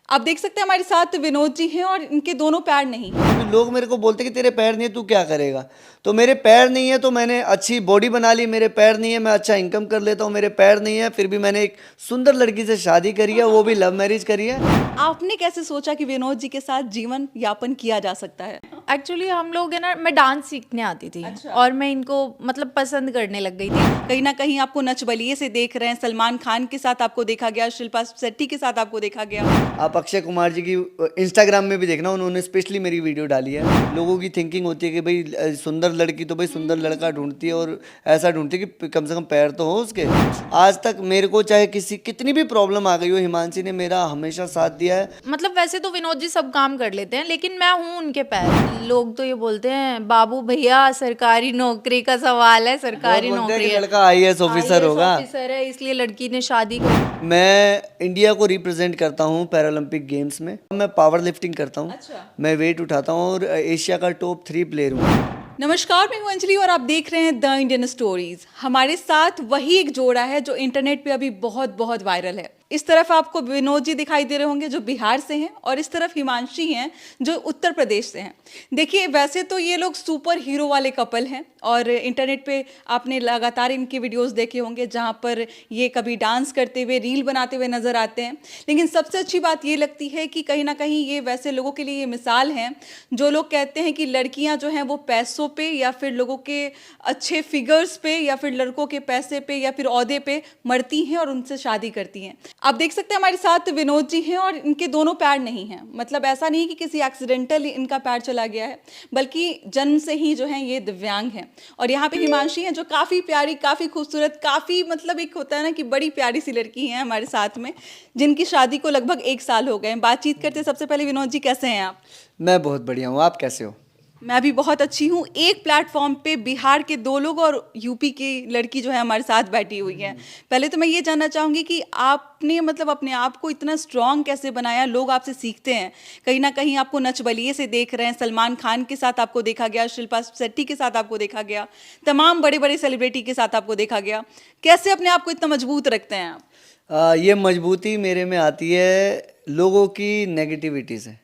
आप देख सकते हैं हमारे साथ विनोद जी हैं और इनके दोनों पैर नहीं हैं। अभी लोग मेरे को बोलते कि तेरे पैर नहीं है, तू क्या करेगा। तो मेरे पैर नहीं है तो मैंने अच्छी बॉडी बना ली। मेरे पैर नहीं है, मैं अच्छा इनकम कर लेता हूँ। मेरे पैर नहीं है, फिर भी मैंने एक सुंदर लड़की से शादी करी है, वो भी लव मैरिज करी है। आपने कैसे सोचा कि विनोद जी के साथ जीवन यापन किया जा सकता है? एक्चुअली हम लोग है ना, मैं डांस सीखने आती थी। अच्छा। और मैं इनको मतलब पसंद करने लग गई थी। कहीं ना कहीं आपको नच बलिए से देख रहे हैं, सलमान खान के साथ आपको देखा गया, शिल्पा शेट्टी के साथ आपको देखा गया। आप अक्षय कुमार जी की इंस्टाग्राम में भी देखना, उन्होंने स्पेशली मेरी वीडियो डाली है। लोगों की थिंकिंग होती है कि भाई सुंदर लड़की तो भाई सुंदर लड़का ढूंढती है, और ऐसा ढूंढती है कि कम से कम पैर तो हो उसके। आज तक मेरे को चाहे कितनी भी प्रॉब्लम आ गई हो, हिमांशी ने मेरा हमेशा साथ दिया है। मतलब वैसे तो विनोद जी सब काम कर लेते हैं, लेकिन मैं हूँ उनके पैर। लोग तो ये बोलते हैं बाबू भैया सरकारी नौकरी का सवाल है, सरकारी लोग बोलते हैं नौकरी कि है, लड़का आईएएस ऑफिसर IAS होगा। ऑफिसर है, इसलिए लड़की ने शादी कर। मैं इंडिया को रिप्रेजेंट करता हूँ पैरालंपिक गेम्स में। मैं पावर लिफ्टिंग करता हूँ। अच्छा। मैं वेट उठाता हूँ और एशिया का टॉप 3 प्लेयर हूँ। नमस्कार, मैं हूं अंजलि और आप देख रहे हैं द इंडियन स्टोरीज। हमारे साथ वही एक जोड़ा है जो इंटरनेट पे अभी बहुत बहुत वायरल है। इस तरफ आपको विनोद जी दिखाई दे रहे होंगे जो बिहार से हैं, और इस तरफ हिमांशी हैं जो उत्तर प्रदेश से हैं। देखिए, वैसे तो ये लोग सुपर हीरो वाले कपल हैं और इंटरनेट पे आपने लगातार इनके वीडियोस देखे होंगे जहाँ पर ये कभी डांस करते हुए, रील बनाते हुए नजर आते हैं। लेकिन सबसे अच्छी बात ये लगती है कि कहीं ना कहीं ये वैसे लोगों के लिए ये मिसाल हैं जो लोग कहते हैं कि लड़कियां जो हैं वो पैसों पे या फिर लोगों के अच्छे फिगर्स पे या फिर लड़कों के पैसे पे या फिर ओहदे पे मरती हैं और उनसे शादी करती हैं। आप देख सकते हैं हमारे साथ विनोद जी हैं और इनके दोनों पैर नहीं हैं। मतलब ऐसा नहीं कि किसी एक्सीडेंटल इनका पैर चला गया है, बल्कि जन्म से ही जो है ये दिव्यांग हैं। और यहाँ पे हिमांशी हैं जो काफ़ी प्यारी, काफ़ी खूबसूरत, काफ़ी मतलब एक होता है ना कि बड़ी प्यारी सी लड़की हैं हमारे साथ में, जिनकी शादी को लगभग 1 साल हो गए। बातचीत करते सबसे पहले विनोद जी, कैसे हैं आप? मैं बहुत बढ़िया हूँ, आप कैसे हो? मैं भी बहुत अच्छी हूँ। एक प्लेटफॉर्म पे बिहार के 2 लोग और यूपी की लड़की जो है हमारे साथ बैठी हुई है। पहले तो मैं ये जानना चाहूँगी कि आपने मतलब अपने आप को इतना स्ट्रांग कैसे बनाया? लोग आपसे सीखते हैं, कहीं ना कहीं आपको नच बलिए से देख रहे हैं, सलमान खान के साथ आपको देखा गया, शिल्पा शेट्टी के साथ आपको देखा गया, तमाम बड़े बड़े सेलिब्रिटी के साथ आपको देखा गया। कैसे अपने आप को इतना मजबूत रखते हैं आप? ये मजबूती मेरे में आती है लोगों की नेगेटिविटी से।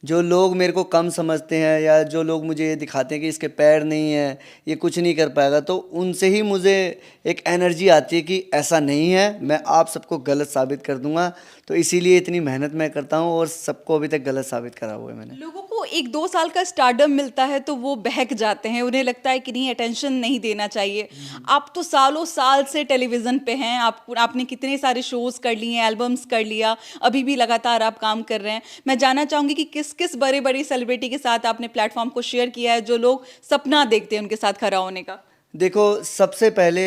जो लोग मेरे को कम समझते हैं या जो लोग मुझे ये दिखाते हैं कि इसके पैर नहीं है, ये कुछ नहीं कर पाएगा, तो उनसे ही मुझे एक एनर्जी आती है कि ऐसा नहीं है, मैं आप सबको गलत साबित कर दूंगा। तो इसीलिए इतनी मेहनत मैं करता हूँ और सबको अभी तक गलत साबित करा हुआ है मैंने। लोगों को 1-2 साल का स्टारडम मिलता है तो वो बहक जाते हैं, उन्हें लगता है कि नहीं, अटेंशन नहीं देना चाहिए। आप तो सालों साल से टेलीविज़न पे हैं, आपने कितने सारे शोज़ कर लिए हैं, एल्बम्स कर लिया, अभी भी लगातार आप काम कर रहे हैं। मैं जानना चाहूँगी कि किस किस बड़े बड़े सेलिब्रिटी के साथ आपने प्लेटफॉर्म को शेयर किया है जो लोग सपना देखते हैं उनके साथ खड़ा होने का? देखो, सबसे पहले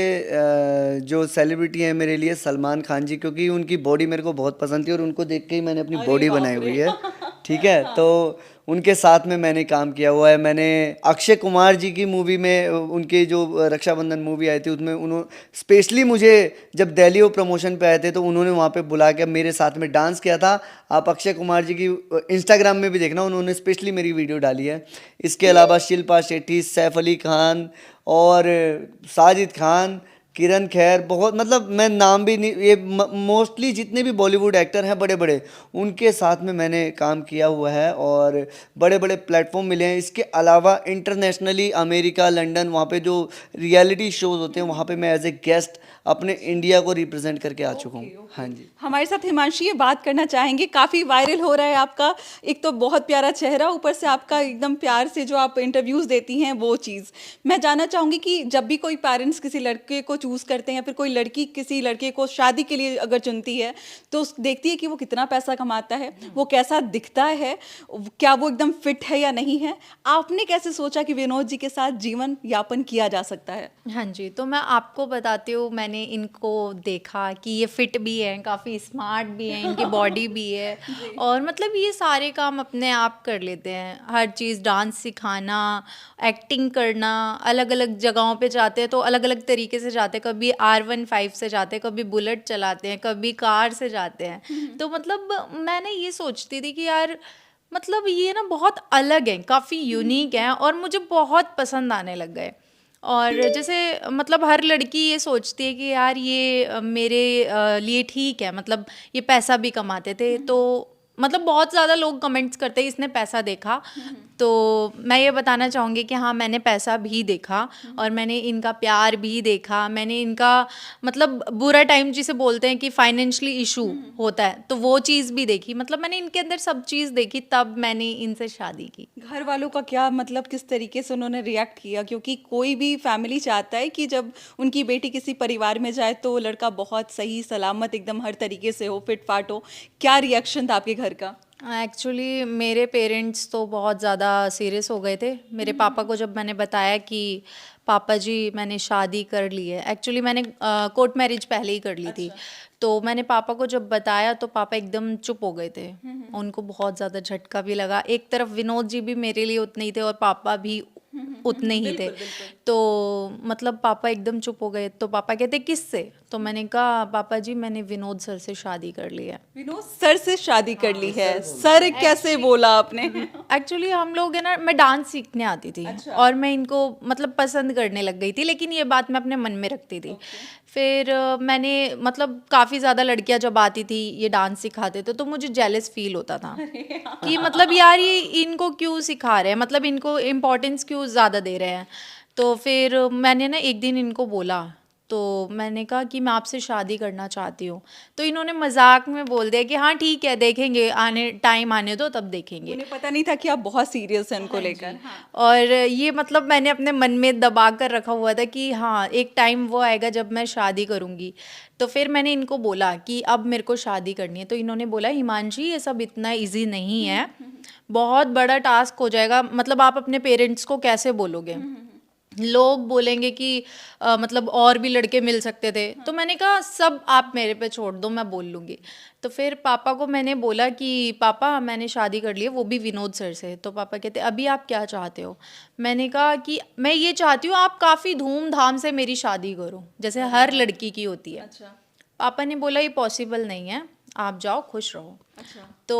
जो सेलिब्रिटी है मेरे लिए सलमान खान जी, क्योंकि उनकी बॉडी मेरे को बहुत पसंद थी और उनको देख के ही मैंने अपनी अरे बॉडी बाप बनाई रे। हुई है। ठीक है, तो उनके साथ में मैंने काम किया हुआ है। मैंने अक्षय कुमार जी की मूवी में, उनके जो रक्षाबंधन मूवी आई थी उसमें उन्होंने स्पेशली मुझे, जब दिल्ली वो प्रमोशन पे आए थे तो उन्होंने वहाँ पे बुला के मेरे साथ में डांस किया था। आप अक्षय कुमार जी की इंस्टाग्राम में भी देखना, उन्होंने स्पेशली मेरी वीडियो डाली है। इसके अलावा शिल्पा शेट्टी, सैफ अली खान और साजिद खान, किरण खैर, बहुत मतलब मैं नाम भी नहीं, ये मोस्टली जितने भी बॉलीवुड एक्टर हैं बड़े बड़े, उनके साथ में मैंने काम किया हुआ है और बड़े बड़े प्लेटफॉर्म मिले हैं। इसके अलावा इंटरनेशनली अमेरिका, लंदन, वहाँ पे जो रियलिटी शोज होते हैं वहाँ पे मैं एज ए गेस्ट अपने इंडिया को रिप्रेजेंट करके आ चुका हूँ। हाँ जी। हमारे साथ हिमांशी ये बात करना चाहेंगे, काफ़ी वायरल हो रहा है आपका एक तो बहुत प्यारा चेहरा, ऊपर से आपका एकदम प्यार से जो आप इंटरव्यूज़ देती हैं वो चीज़। मैं जानना चाहूँगी कि जब भी कोई पेरेंट्स किसी लड़के को चूज़ करते हैं या फिर कोई लड़की किसी लड़के को शादी के लिए अगर चुनती है तो देखती है कि वो कितना पैसा कमाता है, वो कैसा दिखता है, क्या वो एकदम फिट है या नहीं है। आपने कैसे सोचा कि विनोद जी के साथ जीवन यापन किया जा सकता है? हाँ जी, तो मैं आपको बताती हूँ, मैंने इनको देखा कि ये फिट भी हैं, काफ़ी स्मार्ट भी हैं, इनकी बॉडी भी है और मतलब ये सारे काम अपने आप कर लेते हैं। हर चीज़, डांस सिखाना, एक्टिंग करना, अलग अलग जगहों पे जाते हैं तो अलग अलग तरीके से जाते हैं। कभी R15 से जाते हैं, कभी बुलेट चलाते हैं, कभी कार से जाते हैं। तो मतलब मैंने ये सोचती थी कि यार मतलब ये ना बहुत अलग हैं, काफ़ी यूनिक हैं और मुझे बहुत पसंद आने लग गए। और जैसे मतलब हर लड़की ये सोचती है कि यार ये मेरे लिए ठीक है, मतलब ये पैसा भी कमाते थे तो मतलब बहुत ज़्यादा लोग कमेंट्स करते हैं इसने पैसा देखा, तो मैं ये बताना चाहूँगी कि हाँ मैंने पैसा भी देखा और मैंने इनका प्यार भी देखा, मैंने इनका मतलब बुरा टाइम जिसे बोलते हैं कि फाइनेंशियली इशू होता है तो वो चीज़ भी देखी, मतलब मैंने इनके अंदर सब चीज़ देखी, तब मैंने इनसे शादी की। घर वालों का क्या मतलब किस तरीके से उन्होंने रिएक्ट किया, क्योंकि कोई भी फैमिली चाहता है कि जब उनकी बेटी किसी परिवार में जाए तो लड़का बहुत सही सलामत एकदम हर तरीके से हो, फिट फाट हो। क्या रिएक्शन था आपके घर का? एक्चुअली मेरे पेरेंट्स तो बहुत ज़्यादा सीरियस हो गए थे। मेरे पापा को जब मैंने बताया कि पापा जी मैंने शादी कर ली है, एक्चुअली मैंने कोर्ट मैरिज पहले ही कर ली थी, तो मैंने पापा को जब बताया तो पापा एकदम चुप हो गए थे। उनको बहुत ज़्यादा झटका भी लगा। एक तरफ विनोद जी भी मेरे लिए उतने ही थे और पापा भी उतने ही थे, तो मतलब पापा एकदम चुप हो गए। तो पापा कहते किससे, तो मैंने कहा पापा जी मैंने विनोद सर से शादी कर ली है। विनोद सर से शादी कर ली है? सर कैसे बोला आपने? एक्चुअली हम लोग है ना, मैं डांस सीखने आती थी और मैं इनको मतलब पसंद करने लग गई थी, लेकिन ये बात मैं अपने मन में रखती थी। फिर मैंने मतलब काफ़ी ज़्यादा लड़कियां जब आती थी ये डांस सिखाते थे तो मुझे जेलस फील होता था कि मतलब यार ये इनको क्यों सिखा रहे हैं, मतलब इनको इम्पोर्टेंस क्यों ज़्यादा दे रहे हैं। तो फिर मैंने ना एक दिन इनको बोला, तो मैंने कहा कि मैं आपसे शादी करना चाहती हूँ, तो इन्होंने मजाक में बोल दिया कि हाँ ठीक है देखेंगे, आने टाइम आने दो तब देखेंगे। उन्हें पता नहीं था कि आप बहुत सीरियस हैं उनको लेकर। और ये मतलब मैंने अपने मन में दबा कर रखा हुआ था कि हाँ एक टाइम वो आएगा जब मैं शादी करूँगी। तो फिर मैंने इनको बोला कि अब मेरे को शादी करनी है, तो इन्होंने बोला हिमांशी ये सब इतना इजी नहीं है, बहुत बड़ा टास्क हो जाएगा, मतलब आप अपने पेरेंट्स को कैसे बोलोगे, लोग बोलेंगे कि मतलब और भी लड़के मिल सकते थे। तो मैंने कहा सब आप मेरे पे छोड़ दो, मैं बोल लूँगी। तो फिर पापा को मैंने बोला कि पापा मैंने शादी कर ली है, वो भी विनोद सर से। तो पापा कहते अभी आप क्या चाहते हो? मैंने कहा कि मैं ये चाहती हूँ आप काफ़ी धूमधाम से मेरी शादी करो जैसे हर लड़की की होती है। पापा ने बोला ये पॉसिबल नहीं है, आप जाओ खुश रहो। तो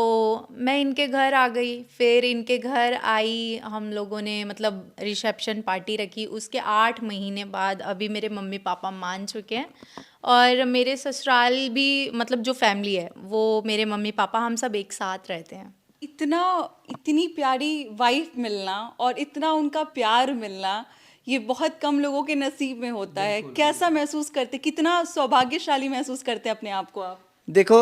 मैं इनके घर आ गई, फिर इनके घर आई, हम लोगों ने मतलब रिसेप्शन पार्टी रखी। उसके 8 महीने बाद अभी मेरे मम्मी पापा मान चुके हैं और मेरे ससुराल भी मतलब जो फैमिली है वो मेरे मम्मी पापा हम सब एक साथ रहते हैं। इतनी प्यारी वाइफ मिलना और इतना उनका प्यार मिलना ये बहुत कम लोगों के नसीब में होता है। कैसा महसूस करते, कितना सौभाग्यशाली महसूस करते अपने आप को आप? देखो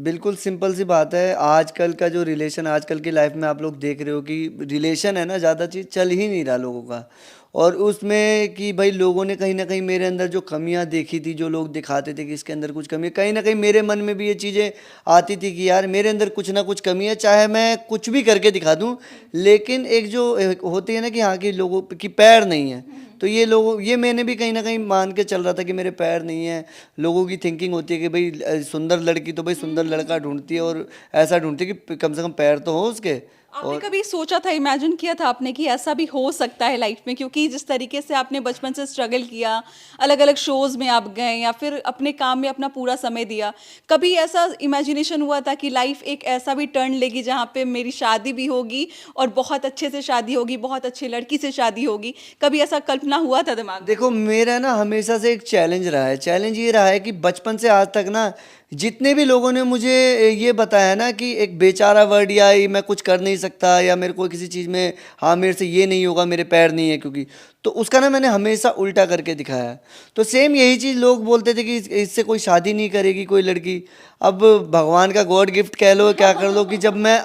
बिल्कुल सिंपल सी बात है। आजकल का जो रिलेशन आजकल की लाइफ में आप लोग देख रहे हो कि रिलेशन है ना, ज़्यादा चीज़ चल ही नहीं रहा लोगों का। और उसमें कि भाई लोगों ने कहीं ना कहीं मेरे अंदर जो कमियां देखी थी, जो लोग दिखाते थे कि इसके अंदर कुछ कमी है, कहीं ना कहीं मेरे मन में भी ये चीज़ें आती थी कि यार मेरे अंदर कुछ ना कुछ कमी है, चाहे मैं कुछ भी करके दिखा दूं, लेकिन एक जो होती है ना कि हाँ कि लोगों की पैर नहीं है, तो ये मैंने भी कहीं ना कहीं मान के चल रहा था कि मेरे पैर नहीं है। लोगों की थिंकिंग होती है कि भाई सुंदर लड़की तो भाई सुंदर लड़का ढूंढती है और ऐसा ढूंढती है कि कम से कम पैर तो हो उसके। आपने कभी सोचा था, इमेजिन किया था आपने कि ऐसा भी हो सकता है लाइफ में? क्योंकि जिस तरीके से आपने बचपन से स्ट्रगल किया, अलग अलग शोज में आप गए या फिर अपने काम में अपना पूरा समय दिया, कभी ऐसा इमेजिनेशन हुआ था कि लाइफ एक ऐसा भी टर्न लेगी जहाँ पे मेरी शादी भी होगी और बहुत अच्छे से शादी होगी, बहुत अच्छी लड़की से शादी होगी? कभी ऐसा कल्पना हुआ था दिमाग में? देखो मेरा ना हमेशा से एक चैलेंज रहा है। चैलेंज ये रहा है कि बचपन से आज तक ना जितने भी लोगों ने मुझे ये बताया ना कि एक बेचारा वर्ड या ये मैं कुछ कर नहीं सकता या मेरे को किसी चीज़ में हाँ मेरे से ये नहीं होगा, मेरे पैर नहीं है क्योंकि, तो उसका ना मैंने हमेशा उल्टा करके दिखाया। तो सेम यही चीज़ लोग बोलते थे कि इससे कोई शादी नहीं करेगी कोई लड़की। अब भगवान का गॉड गिफ्ट कह लो क्या कर लो कि जब मैं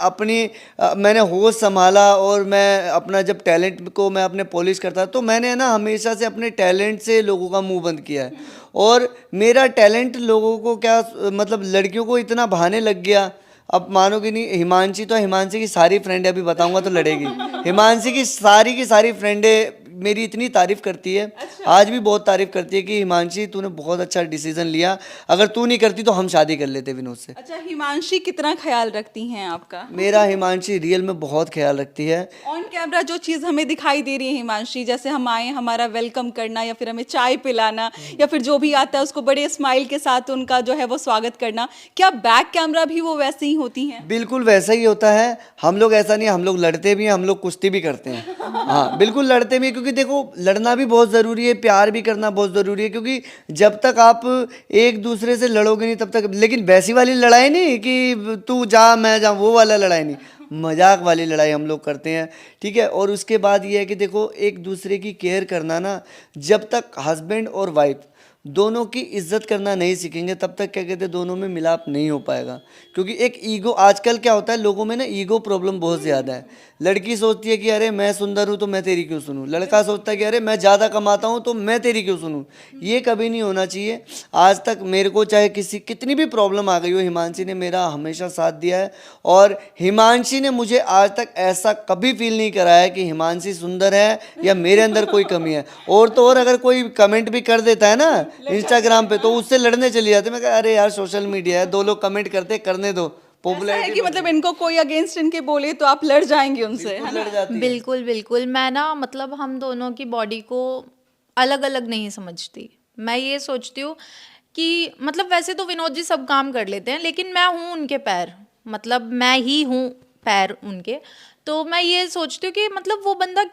मैंने होश संभाला और मैं अपना जब टैलेंट को मैं अपने पॉलिश करता, तो मैंने ना हमेशा से अपने टैलेंट से लोगों का मुंह बंद किया है। और मेरा टैलेंट लोगों को क्या मतलब लड़कियों को इतना भाने लग गया। अब मानोगे नहीं, हिमांशी की सारी फ्रेंडें, अभी बताऊंगा तो लड़ेगी, हिमांशी की सारी फ्रेंडें मेरी इतनी तारीफ करती है। अच्छा। आज भी बहुत तारीफ करती है कि हिमांशी तूने बहुत अच्छा डिसीजन लिया, अगर तू नहीं करती तो हम शादी कर लेते विनोद से। अच्छा, हिमांशी कितना ख्याल रखती हैं आपका? मेरा हिमांशी रियल में बहुत ख्याल रखती है। ऑन कैमरा जो चीज़ हमें दिखाई दे रही है हिमांशी, जैसे हम आए हमारा वेलकम करना या फिर हमें चाय पिलाना या फिर जो भी आता है उसको बड़े स्माइल के साथ उनका जो है वो स्वागत करना, क्या बैक कैमरा भी वो वैसे ही होती हैं? बिल्कुल वैसा ही होता है। हम लोग ऐसा नहीं, हम लोग लड़ते भी हैं, हम लोग कुश्ती भी करते हैं। हाँ बिल्कुल लड़ते भी हैं, क्योंकि देखो लड़ना भी बहुत ज़रूरी है, प्यार भी करना बहुत ज़रूरी है, क्योंकि जब तक आप एक दूसरे से लड़ोगे नहीं तब तक, लेकिन वैसी वाली लड़ाई नहीं कि तू जा मैं जा, वो वाला लड़ाई नहीं, मजाक वाली लड़ाई हम लोग करते हैं, ठीक है। और उसके बाद ये है कि देखो एक दूसरे की केयर करना ना, जब तक हस्बैंड और वाइफ दोनों की इज्जत करना नहीं सीखेंगे तब तक क्या कहते हैं दोनों में मिलाप नहीं हो पाएगा। क्योंकि एक ईगो, आजकल क्या होता है लोगों में ना, ईगो प्रॉब्लम बहुत ज़्यादा है। लड़की सोचती है कि अरे मैं सुंदर हूँ तो मैं तेरी क्यों सुनूं, लड़का सोचता है कि अरे मैं ज़्यादा कमाता हूँ तो मैं तेरी क्यों सुनूं। ये कभी नहीं होना चाहिए। आज तक मेरे को चाहे कितनी भी प्रॉब्लम आ गई हो, हिमांशी ने मेरा हमेशा साथ दिया है, और हिमांशी ने मुझे आज तक ऐसा कभी फील नहीं कराया कि हिमांशी सुंदर है या मेरे अंदर कोई कमी है। और तो और अगर कोई कमेंट भी कर देता है ना इंस्टाग्राम पे, तो उससे लड़ने चली जाते। मैं कहा अरे यार सोशल मीडिया है, 2 लोग कमेंट करते करने दो, ऐसा है पॉपुलैरिटी कि मतलब इनको कोई अगेंस्ट इनके बोले तो आप लड़ जाएंगे उनसे, है ना? लड़ जाती है। बिल्कुल बिल्कुल। मैं ना मतलब हम दोनों की बॉडी को अलग अलग नहीं समझती। मैं ये सोचती हूँ कि मतलब वैसे तो विनोद जी सब काम कर लेते हैं, लेकिन मैं हूँ उनके पैर, मतलब मैं ही हूँ पैर उनके। तो मैं ये सोचती हूँ कि मतलब वो बंदा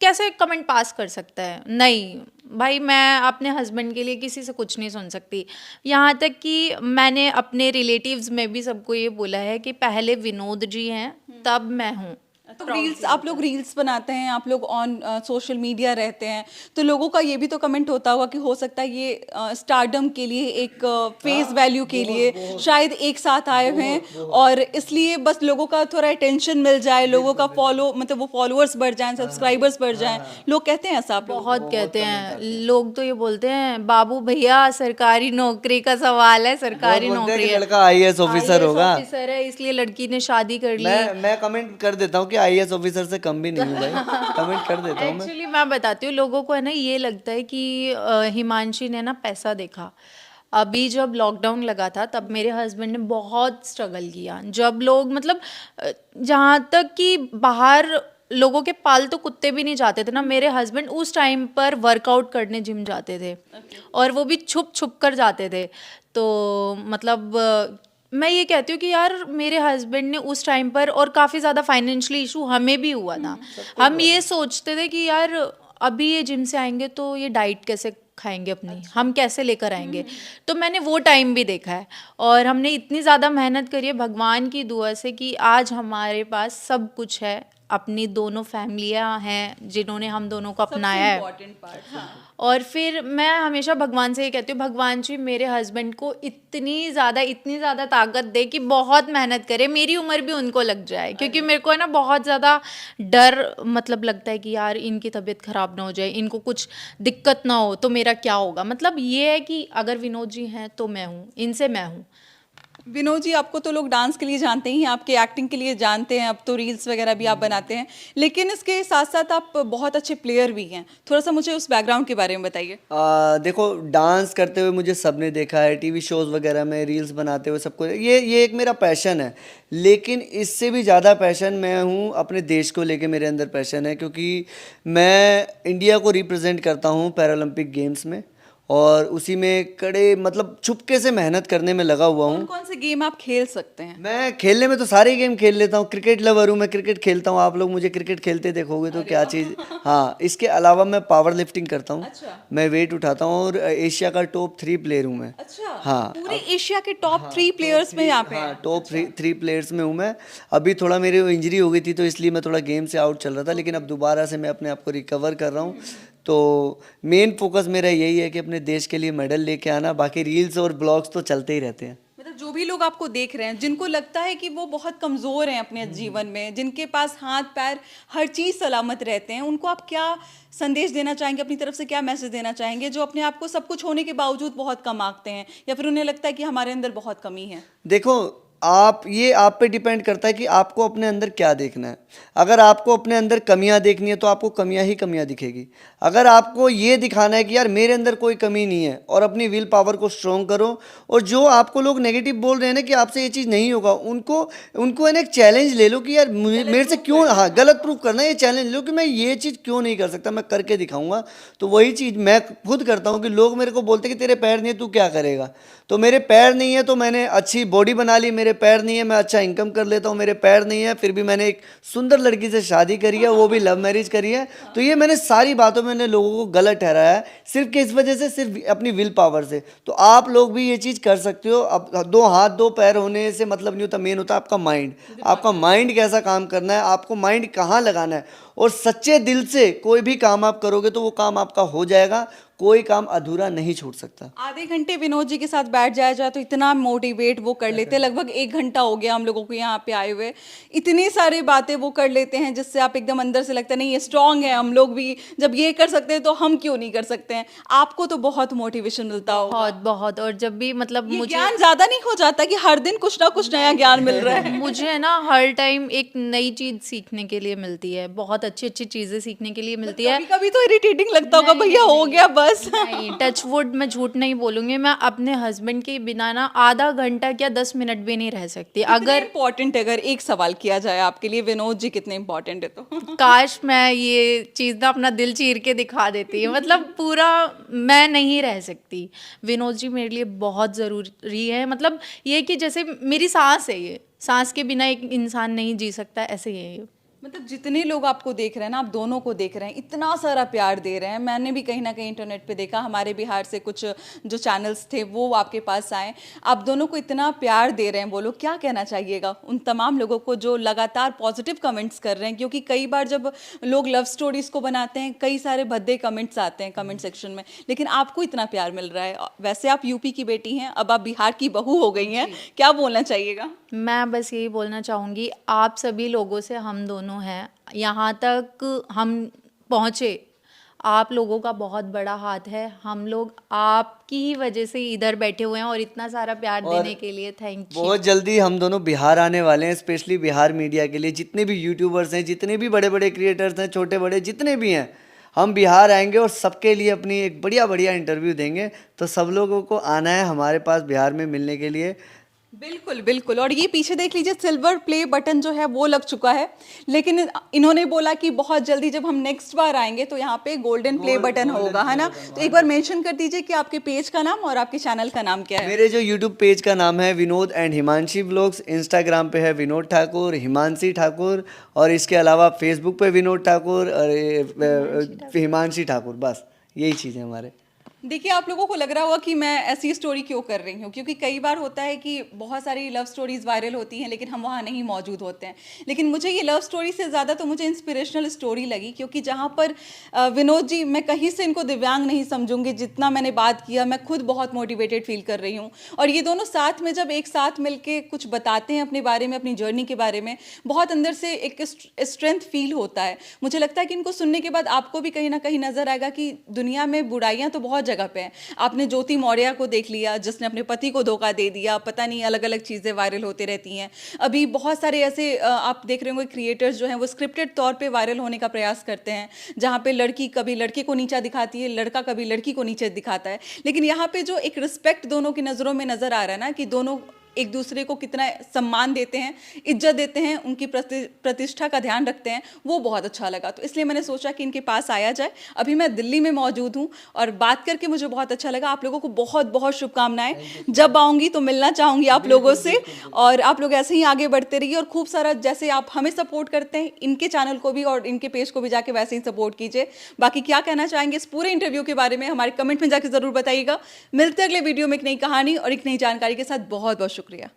कैसे कमेंट पास कर सकता है। नहीं भाई, मैं अपने हस्बैंड के लिए किसी से कुछ नहीं सुन सकती। यहाँ तक कि मैंने अपने रिलेटिव्स में भी सबको ये बोला है कि पहले विनोद जी हैं तब मैं हूँ। तो रील्स, आप लोग रील्स बनाते हैं, आप लोग ऑन सोशल मीडिया रहते हैं, तो लोगों का ये भी तो कमेंट होता होगा कि हो सकता है ये स्टारडम के लिए, एक फेस वैल्यू के लिए शायद एक साथ आए हुए हैं, और इसलिए बस लोगों का थोड़ा अटेंशन मिल जाए, लोगों का मतलब वो फॉलोअर्स बढ़ जाएं, सब्सक्राइबर्स बढ़ जाएं। लोग कहते हैं ऐसा आप लोगों बहुत कहते हैं लोग, तो ये बोलते हैं बाबू भैया सरकारी नौकरी का सवाल है, सरकारी नौकरी है, लड़का आईएएस ऑफिसर होगा, ऑफिसर है, इसलिए लड़की ने शादी कर ली। मैं कमेंट कर देता हूँ कि आईएएस ऑफिसर से कम भी नहीं हूँ भाई, कमेंट कर देता हूँ मैं। एक्चुअली मैं बताती हूँ, लोगों को है ना ये लगता है कि हिमांशी ने ना पैसा देखा। अभी जब लॉकडाउन लगा था तब मेरे हस्बैंड ने बहुत स्ट्रगल किया। जब लोग मतलब जहाँ तक कि बाहर लोगों के पालतू कुत्ते भी नहीं जाते थे ना, मेरे हस्बैंड उस टाइम पर वर्कआउट करने जिम जाते थे, और वो भी छुप छुप कर जाते थे। तो मतलब मैं ये कहती हूँ कि यार मेरे हस्बैंड ने उस टाइम पर, और काफ़ी ज़्यादा फाइनेंशियली इशू हमें भी हुआ था, हम ये सोचते थे कि यार अभी ये जिम से आएंगे तो ये डाइट कैसे खाएंगे अपनी, हम कैसे लेकर आएंगे। तो मैंने वो टाइम भी देखा है, और हमने इतनी ज़्यादा मेहनत करी है भगवान की दुआ से कि आज हमारे पास सब कुछ है। अपनी दोनों फैमिलियाँ हैं जिन्होंने हम दोनों को अपनाया है। Important part. हाँ, और फिर मैं हमेशा भगवान से ये कहती हूँ, भगवान जी मेरे हस्बैंड को इतनी ज़्यादा ताकत दे कि बहुत मेहनत करे, मेरी उम्र भी उनको लग जाए। क्योंकि मेरे को है ना बहुत ज़्यादा डर मतलब लगता है कि यार इनकी तबीयत ख़राब ना हो जाए, इनको कुछ दिक्कत ना हो तो मेरा क्या होगा। मतलब ये है कि अगर विनोद जी हैं तो मैं हूँ, इनसे मैं हूँ। विनोद जी, आपको तो लोग डांस के लिए जानते ही हैं, आपके एक्टिंग के लिए जानते हैं, अब तो रील्स वगैरह भी आप बनाते हैं, लेकिन इसके साथ साथ आप बहुत अच्छे प्लेयर भी हैं। थोड़ा सा मुझे उस बैकग्राउंड के बारे में बताइए। देखो डांस करते हुए मुझे सबने देखा है, टीवी शोज़ वगैरह में रील्स बनाते हुए सबको, ये एक मेरा पैशन है। लेकिन इससे भी ज़्यादा पैशन मैं हूँ अपने देश को लेके, मेरे अंदर पैशन है, क्योंकि मैं इंडिया को रिप्रेजेंट करता हूँ पैरालंपिक गेम्स में, और उसी में कड़े मतलब चुपके से मेहनत करने में लगा हुआ हूँ। कौन कौन से गेम आप खेल सकते हैं? मैं खेलने में तो सारे गेम खेल लेता हूँ, क्रिकेट लवर हूँ मैं, क्रिकेट खेलता हूँ। आप लोग मुझे क्रिकेट खेलते देखोगे तो क्या चीज़। हाँ, इसके अलावा मैं पावर लिफ्टिंग करता हूँ। अच्छा। मैं वेट उठाता हूँ, और एशिया का टॉप 3 प्लेयर हूँ मैं। अच्छा, हाँ, पूरे एशिया के टॉप 3 प्लेयर्स में यहाँ पे हाँ, हैं। टॉप 3 प्लेयर्स में हूँ मैं। अभी थोड़ा मेरी इंजरी हो गई थी तो इसलिए मैं थोड़ा गेम से आउट चल रहा था, लेकिन अब दोबारा से मैं अपने आप को रिकवर कर रहा हूँ। तो मेन फोकस मेरा यही है कि अपने देश के लिए मेडल लेके आना, बाकी रील्स और ब्लॉग्स तो चलते ही रहते हैं। मतलब जो भी लोग आपको देख रहे हैं, जिनको लगता है कि वो बहुत कमज़ोर हैं अपने जीवन में, जिनके पास हाथ पैर हर चीज़ सलामत रहते हैं, उनको आप क्या संदेश देना चाहेंगे, अपनी तरफ से क्या मैसेज देना चाहेंगे, जो अपने आप को सब कुछ होने के बावजूद बहुत कम आंकते हैं, या फिर उन्हें लगता है कि हमारे अंदर बहुत कमी है? देखो, आप पे डिपेंड करता है कि आपको अपने अंदर क्या देखना है। अगर आपको अपने अंदर कमियां देखनी है तो आपको कमियां ही कमियां दिखेगी। अगर आपको ये दिखाना है कि यार मेरे अंदर कोई कमी नहीं है, और अपनी विल पावर को स्ट्रॉन्ग करो, और जो आपको लोग नेगेटिव बोल रहे हैं ना कि आपसे ये चीज़ नहीं होगा, उनको है ना एक चैलेंज ले लो कि यार मेरे से क्यों, हाँ, गलत प्रूफ करना है, ये चैलेंज लो कि मैं ये चीज़ क्यों नहीं कर सकता, मैं करके दिखाऊंगा। तो वही चीज़ मैं खुद करता हूँ कि लोग मेरे को बोलते हैं कि तेरे पैर नहीं है तू क्या करेगा। तो मेरे पैर नहीं है तो मैंने अच्छी बॉडी बना ली, मेरे मेरे पैर नहीं है, मैं अच्छा इनकम कर लेता हूँ, मेरे पैर नहीं है, फिर भी मैंने एक सुंदर लड़की से शादी करी है, वो भी लव मैरिज करी है। तो ये मैंने सारी बातों में मैंने लोगों को गलत ठहराया है, सिर्फ किस वजह से, सिर्फ अपनी विल पावर से। तो आप लोग भी ये चीज़ कर सकते हो। अब 2 हाथ 2 पैर होने से मतलब नहीं होता, मेन होता है आपका माइंड। आपका माइंड कैसा काम करना है, आपको माइंड कहाँ लगाना है, और सच्चे दिल से कोई भी काम आप करोगे तो वो काम आपका हो जाएगा, कोई काम अधूरा नहीं छूट सकता। आधे घंटे विनोद जी के साथ बैठ जाया जाए तो इतना मोटिवेट वो कर लेते हैं। लगभग 1 घंटा हो गया हम लोगों को यहाँ पे आए हुए, इतनी सारी बातें वो कर लेते हैं जिससे आप एकदम अंदर से लगता है नहीं ये स्ट्रांग है, हम लोग भी जब ये कर सकते हैं तो हम क्यों नहीं कर सकते हैं। आपको तो बहुत मोटिवेशन मिलता हो। बहुत बहुत। और जब भी मतलब ये मुझे ज्ञान ज्यादा नहीं हो जाता कि हर दिन कुछ ना कुछ नया ज्ञान मिल रहा है? मुझे है ना हर टाइम एक नई चीज सीखने के लिए मिलती है, बहुत अच्छी अच्छी चीजें सीखने के लिए मिलती है। कभी कभी तो इरिटेटिंग लगता होगा, भैया हो गया बस। नहीं, टच वुड, मैं झूठ नहीं बोलूंगी, मैं अपने हस्बैंड के बिना ना आधा घंटा क्या 10 मिनट भी नहीं रह सकती। अगर इम्पोर्टेंट, अगर एक सवाल किया जाए आपके लिए, विनोद जी कितने इंपॉर्टेंट है तो काश मैं ये चीज़ ना अपना दिल चीर के दिखा देती है, मतलब पूरा मैं नहीं रह सकती। विनोद जी मेरे लिए बहुत ज़रूरी है, मतलब ये कि जैसे मेरी सांस है, ये सांस के बिना एक इंसान नहीं जी सकता, ऐसे ही है ये। मतलब जितने लोग आपको देख रहे हैं ना, आप दोनों को देख रहे हैं, इतना सारा प्यार दे रहे हैं। मैंने भी कहीं ना कहीं इंटरनेट पे देखा, हमारे बिहार से कुछ जो चैनल्स थे वो आपके पास आए, आप दोनों को इतना प्यार दे रहे हैं। बोलो क्या कहना चाहिएगा उन तमाम लोगों को जो लगातार पॉजिटिव कमेंट्स कर रहे हैं? क्योंकि कई बार जब लोग लव स्टोरीज को बनाते हैं कई सारे भद्दे कमेंट्स आते हैं कमेंट सेक्शन में, लेकिन आपको इतना प्यार मिल रहा है। वैसे आप यूपी की बेटी हैं, अब आप बिहार की बहू हो गई हैं, क्या बोलना चाहिएगा? मैं बस यही बोलना चाहूँगी, आप सभी लोगों से हम दोनों हैं, यहाँ तक हम पहुँचे, आप लोगों का बहुत बड़ा हाथ है। हम लोग आपकी ही वजह से इधर बैठे हुए हैं, और इतना सारा प्यार देने के लिए थैंक यू। बहुत जल्दी हम दोनों बिहार आने वाले हैं, स्पेशली बिहार मीडिया के लिए। जितने भी यूट्यूबर्स हैं, जितने भी बड़े बड़े क्रिएटर्स हैं, छोटे बड़े जितने भी हैं, हम बिहार आएंगे और सबके लिए अपनी एक बढ़िया बढ़िया इंटरव्यू देंगे। तो सब लोगों को आना है हमारे पास बिहार में मिलने के लिए। बिल्कुल बिल्कुल। और ये पीछे देख लीजिए, सिल्वर प्ले बटन जो है वो लग चुका है, लेकिन इन्होंने बोला कि बहुत जल्दी जब हम नेक्स्ट बार आएंगे तो यहाँ पे गोल्डन प्ले बटन होगा, है ना? तो एक बार मेंशन कर दीजिए कि आपके पेज का नाम और आपके चैनल का नाम क्या है। मेरे जो यूट्यूब पेज का नाम है Vinod and Himanshi vlogs, Instagram पे है विनोद ठाकुर, हिमांशी ठाकुर, और इसके अलावा फेसबुक पे विनोद ठाकुर और हिमांशी ठाकुर, बस यही चीज़ है हमारे। देखिए, आप लोगों को लग रहा होगा कि मैं ऐसी स्टोरी क्यों कर रही हूँ, क्योंकि कई बार होता है कि बहुत सारी लव स्टोरीज वायरल होती हैं लेकिन हम वहाँ नहीं मौजूद होते हैं। लेकिन मुझे ये लव स्टोरी से ज़्यादा तो मुझे इंस्पिरेशनल स्टोरी लगी, क्योंकि जहाँ पर विनोद जी, मैं कहीं से इनको दिव्यांग नहीं समझूंगी, जितना मैंने बात किया मैं खुद बहुत मोटिवेटेड फील कर रही हूँ। और ये दोनों साथ में जब एक साथ मिल के कुछ बताते हैं अपने बारे में, अपनी जर्नी के बारे में, बहुत अंदर से एक स्ट्रेंथ फील होता है। मुझे लगता है कि इनको सुनने के बाद आपको भी कहीं ना कहीं नजर आएगा कि दुनिया में बुराइयां तो बहुत जगह पे हैं। आपने ज्योति मौर्य को देख लिया जिसने अपने पति को धोखा दे दिया, पता नहीं अलग अलग चीज़ें वायरल होती रहती हैं। अभी बहुत सारे ऐसे आप देख रहे होंगे क्रिएटर्स जो हैं वो स्क्रिप्टेड तौर पे वायरल होने का प्रयास करते हैं, जहाँ पे लड़की कभी लड़के को नीचा दिखाती है, लड़का कभी लड़की को नीचे दिखाता है। लेकिन यहाँ पे जो एक रिस्पेक्ट दोनों की नज़रों में नज़र आ रहा है ना, कि दोनों एक दूसरे को कितना सम्मान देते हैं, इज्जत देते हैं, उनकी प्रतिष्ठा का ध्यान रखते हैं, वो बहुत अच्छा लगा। तो इसलिए मैंने सोचा कि इनके पास आया जाए। अभी मैं दिल्ली में मौजूद हूँ और बात करके मुझे बहुत अच्छा लगा। आप लोगों को बहुत बहुत शुभकामनाएं। जब आऊँगी तो मिलना चाहूँगी आप लोगों से, और आप लोग ऐसे ही आगे बढ़ते रहिए और खूब सारा, जैसे आप हमें सपोर्ट करते हैं, इनके चैनल को भी और इनके पेज को भी जाके वैसे ही सपोर्ट कीजिए। बाकी क्या कहना चाहेंगे इस पूरे इंटरव्यू के बारे में हमारे कमेंट में जाके ज़रूर बताइएगा। मिलते अगले वीडियो में एक नई कहानी और एक नई जानकारी के साथ। बहुत बहुत शुक्रिया।